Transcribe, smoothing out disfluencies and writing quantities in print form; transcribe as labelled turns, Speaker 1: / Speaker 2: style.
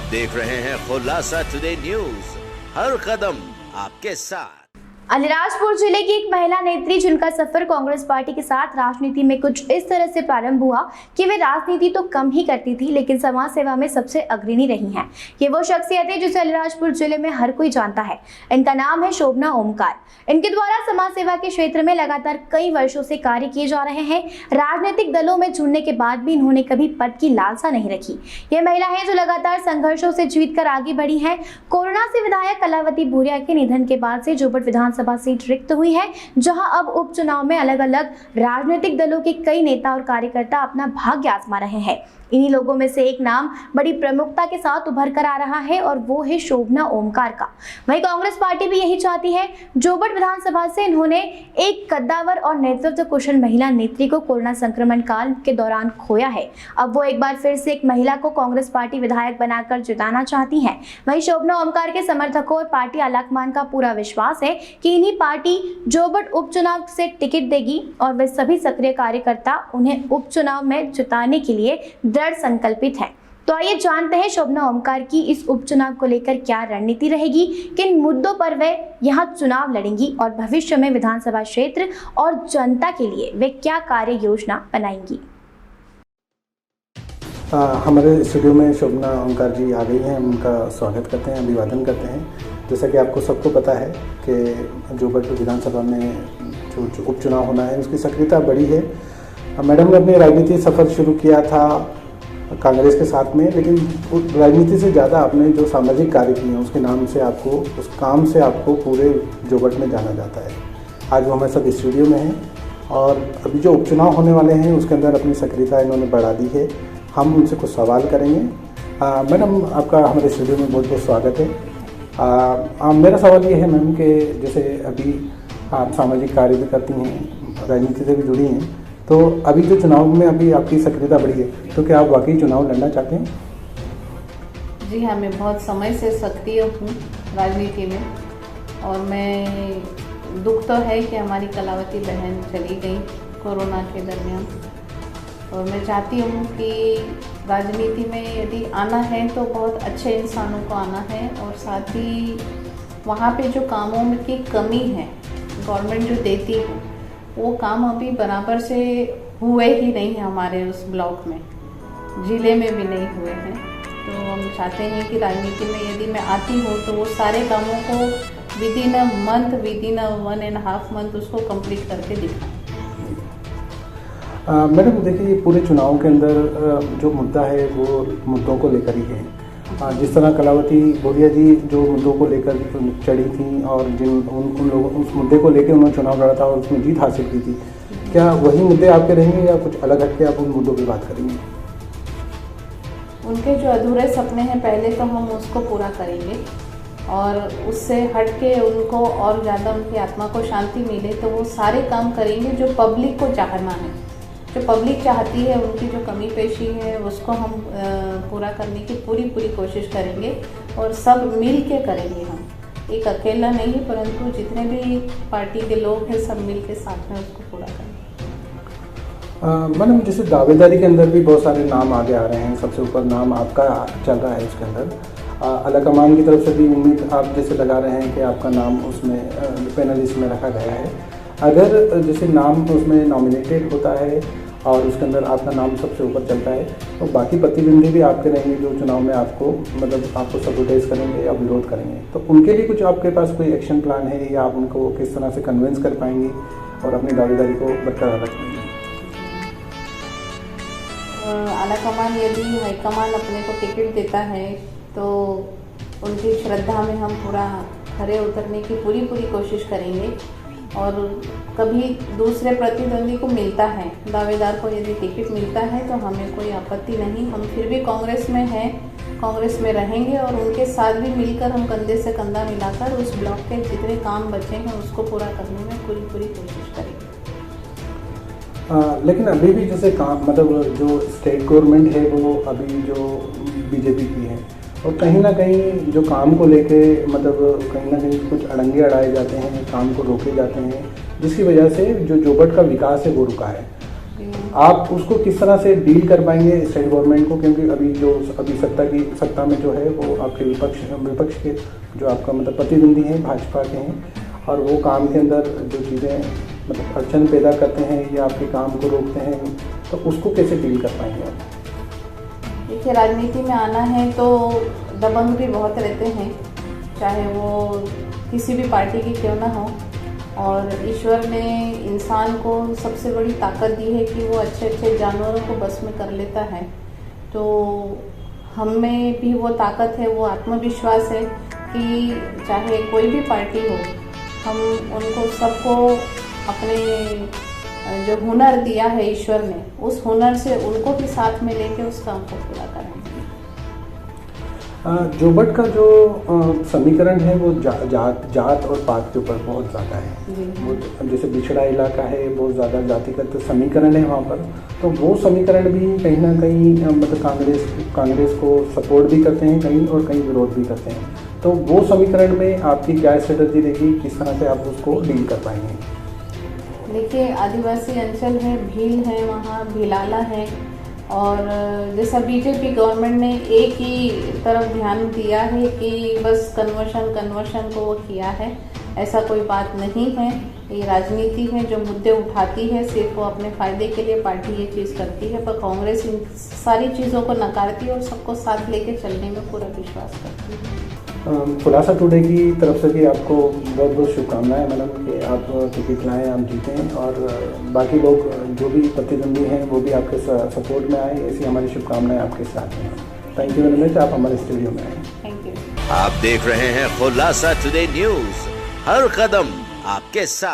Speaker 1: आप देख रहे हैं खुलासा टुडे न्यूज, हर कदम आपके साथ।
Speaker 2: अलीराजपुर जिले की एक महिला नेत्री जिनका सफर कांग्रेस पार्टी के साथ राजनीति में कुछ इस तरह से प्रारंभ हुआ कि वे राजनीति तो कम ही करती थी लेकिन समाज सेवा में सबसे अग्रणी रही हैं। ये वो शख्सियत है जिसे अलीराजपुर जिले में हर कोई जानता है। इनका नाम है शोभना ओमकार। इनके द्वारा समाज सेवा के क्षेत्र में लगातार कई वर्षों से कार्य किए जा रहे हैं। राजनीतिक दलों में जुड़ने के बाद भी इन्होंने कभी पद की लालसा नहीं रखी। ये महिला है जो लगातार संघर्षों से जीत कर आगे बढ़ी है। कोरोना से विधायक कलावती भूरिया के निधन के बाद से जोबट विधानसभा सीट रिक्त हुई है, जहां अब उपचुनाव में अलग अलग राजनीतिक दलों के कई नेता और कार्यकर्ता अपना भाग्य आजमा रहे हैं। इन्हीं लोगों में से एक नाम बड़ी प्रमुखता के साथ उभर कर आ रहा है और वो है शोभना ओमकार का। वहीं कांग्रेस पार्टी भी यही चाहती है। जोबट विधानसभा से इन्होंने एक कद्दावर और नेतृत्व कुशल महिला नेत्री को कोरोना संक्रमण काल के दौरान खोया है। अब वो एक बार फिर से एक महिला को कांग्रेस पार्टी विधायक बनाकर जिताना चाहती हैं। वहीं शोभना ओमकार के समर्थकों और पार्टी आलाकमान का पूरा विश्वास है कि इन्हीं पार्टी जोबट उपचुनाव से टिकट देगी और वे सभी सक्रिय कार्यकर्ता उन्हें उपचुनाव में जिताने के लिए दृढ़ संकल्पित हैं। तो आइए जानते हैं शोभना ओमकार की इस उपचुनाव को लेकर क्या रणनीति रहेगी, किन मुद्दों पर वे यहाँ चुनाव लड़ेंगी और भविष्य में विधानसभा क्षेत्र और जनता के लिए वे क्या कार्य योजना बनाएंगी।
Speaker 3: हमारे स्टूडियो में शोभना ओमकार जी आ गई हैं। उनका स्वागत करते हैं, अभिवादन करते हैं। जैसा कि आपको सबको पता है कि जोबट विधानसभा में जो उपचुनाव होना है उसकी सक्रियता बड़ी है। मैडम ने अपने राजनीतिक सफ़र शुरू किया था कांग्रेस के साथ में, लेकिन राजनीति से ज़्यादा आपने जो सामाजिक कार्य किए हैं उसके नाम से आपको, उस काम से आपको पूरे जोबट में जाना जाता है। आज वो हमारे साथ स्टूडियो में हैं और अभी जो उपचुनाव होने वाले हैं उसके अंदर अपनी सक्रियता इन्होंने बढ़ा दी है। हम उनसे कुछ सवाल करेंगे। मैडम, आपका हमारे स्टूडियो में बहुत बहुत स्वागत है। मेरा सवाल ये है मैम कि जैसे अभी आप सामाजिक कार्य भी करती हैं, राजनीति से भी जुड़ी हैं, तो अभी जो चुनाव में अभी आपकी सक्रियता बढ़ी है, तो क्या आप वाकई चुनाव लड़ना चाहते हैं?
Speaker 4: जी हाँ, मैं बहुत समय से सक्रिय हूँ राजनीति में और मैं दुख तो है कि हमारी कलावती बहन चली गई कोरोना के दरमियान, और मैं चाहती हूँ कि राजनीति में यदि आना है तो बहुत अच्छे इंसानों को आना है, और साथ ही वहाँ पे जो कामों में की कमी है गवर्नमेंट जो देती है वो काम अभी बराबर से हुए ही नहीं है हमारे उस ब्लॉक में, ज़िले में भी नहीं हुए हैं। तो हम चाहते हैं कि राजनीति में यदि मैं आती हूँ तो वो सारे कामों को within a month, within a 1.5 month उसको कंप्लीट करके दिखाएं।
Speaker 3: मैडम देखिए, पूरे चुनाव के अंदर जो मुद्दा है वो मुद्दों को लेकर ही है। जिस तरह कलावती भूरिया जी जो मुद्दों को लेकर चढ़ी थी और जिन उन लोगों उस मुद्दे को लेकर उन्होंने चुनाव लड़ा था और उसमें जीत हासिल की थी, क्या वही मुद्दे आपके रहेंगे या कुछ अलग हटके आप उन मुद्दों की बात करेंगे?
Speaker 4: उनके जो अधूरे सपने हैं पहले तो हम उसको पूरा करेंगे, और उससे हट के उनको और ज़्यादा उनकी आत्मा को शांति मिले तो वो सारे काम करेंगे जो पब्लिक को चाहना है, जो पब्लिक चाहती है। उनकी जो कमी पेशी है उसको हम पूरा करने की पूरी कोशिश करेंगे और सब मिल के करेंगे। हम एक अकेला नहीं, परंतु जितने भी पार्टी के लोग हैं सब मिल के साथ में उसको पूरा करेंगे।
Speaker 3: मैडम, जैसे दावेदारी के अंदर भी बहुत सारे नाम आगे आ रहे हैं, सबसे ऊपर नाम आपका चल रहा है उसके अंदर। आलाकमान की तरफ से भी उम्मीद आप जैसे लगा रहे हैं कि आपका नाम उसमें पैनलिस्ट में रखा गया है। अगर जैसे नाम उसमें नॉमिनेटेड होता है और उसके अंदर आपका नाम सबसे ऊपर चलता है, तो बाकी प्रतिद्वंदी भी आपके रहेंगे जो चुनाव में आपको मतलब आपको सपोर्टाइज करेंगे या विरोध करेंगे, तो उनके लिए कुछ आपके पास कोई एक्शन प्लान है या आप उनको किस तरह से कन्विंस कर पाएंगे और अपनी दावेदारी को बरकरार रखेंगे?
Speaker 4: आलाकमान यदि हाईकमान अपने को टिकट देता है तो उनकी श्रद्धा में हम पूरा खरे उतरने की पूरी कोशिश करेंगे, और कभी दूसरे प्रतिद्वंदी को मिलता है, दावेदार को यदि टिकट मिलता है तो हमें कोई आपत्ति नहीं। हम फिर भी कांग्रेस में हैं, कांग्रेस में रहेंगे और उनके साथ भी मिलकर हम कंधे से कंधा मिलाकर उस ब्लॉक के जितने काम बचे हैं उसको पूरा करने में पूरी कोशिश करेंगे।
Speaker 3: लेकिन अभी भी जैसे काम मतलब जो स्टेट गवर्नमेंट है वो अभी जो बीजेपी की है, और कहीं ना कहीं जो काम को लेके मतलब कहीं ना कहीं कुछ अड़ंगे अड़ाए जाते हैं, काम को रोके जाते हैं, जिसकी वजह से जो जोबट का विकास है वो रुका है। आप उसको किस तरह से डील कर पाएंगे स्टेट गवर्नमेंट को, क्योंकि अभी सत्ता में जो है वो आपके विपक्ष के जो आपका मतलब प्रतिद्वंदी हैं भाजपा के हैं, और वो काम के अंदर जो चीज़ें मतलब अड़चन पैदा करते हैं या आपके काम को रोकते हैं, तो उसको कैसे डील कर पाएंगे आप?
Speaker 4: देखिए, राजनीति में आना है तो दबंग भी बहुत रहते हैं, चाहे वो किसी भी पार्टी की क्यों ना हो। और ईश्वर ने इंसान को सबसे बड़ी ताकत दी है कि वो अच्छे अच्छे जानवरों को बस में कर लेता है। तो हम में भी वो ताकत है, वो आत्मविश्वास है कि चाहे कोई भी पार्टी हो, हम उनको सबको अपने जो हुनर दिया है ईश्वर ने, उस हुनर से उनको भी साथ में लेके उस काम को पूरा करेंगे।
Speaker 3: जोबट का जो समीकरण है वो जात और पात के ऊपर बहुत ज़्यादा है। वो जैसे पिछड़ा इलाका है, बहुत ज़्यादा जातिगत समीकरण है वहाँ पर, तो वो समीकरण भी कहीं ना कहीं मतलब कांग्रेस को सपोर्ट भी करते हैं कहीं, और कहीं विरोध भी करते हैं। तो वो समीकरण में आपकी क्या स्ट्रेटजी रहेगी, किस तरह से आप उसको डील कर पाएंगे?
Speaker 4: देखिए, आदिवासी अंचल है, भील है, वहाँ भिलाला है, और जैसा बीजेपी गवर्नमेंट ने एक ही तरफ ध्यान दिया है कि बस कन्वर्शन को वो किया है, ऐसा कोई बात नहीं है। ये राजनीति है, जो मुद्दे उठाती है सिर्फ वो अपने फायदे के लिए पार्टी ये चीज़ करती है, पर कांग्रेस इन सारी चीज़ों को नकारती है और सबको साथ लेके चलने में पूरा विश्वास करती है।
Speaker 3: खुलासा टुडे की तरफ से भी आपको बहुत बहुत शुभकामनाएं मैडम कि आप टिकट लाएँ, आप जीतें, और बाकी लोग जो भी प्रतिद्वंदी हैं वो भी आपके सपोर्ट में आए, ऐसी हमारी शुभकामनाएं आपके साथ हैं। थैंक यू वेरी मच, आप हमारे स्टूडियो में आए।
Speaker 4: Thank you.
Speaker 1: आप देख रहे हैं खुलासा टुडे न्यूज, हर कदम आपके साथ।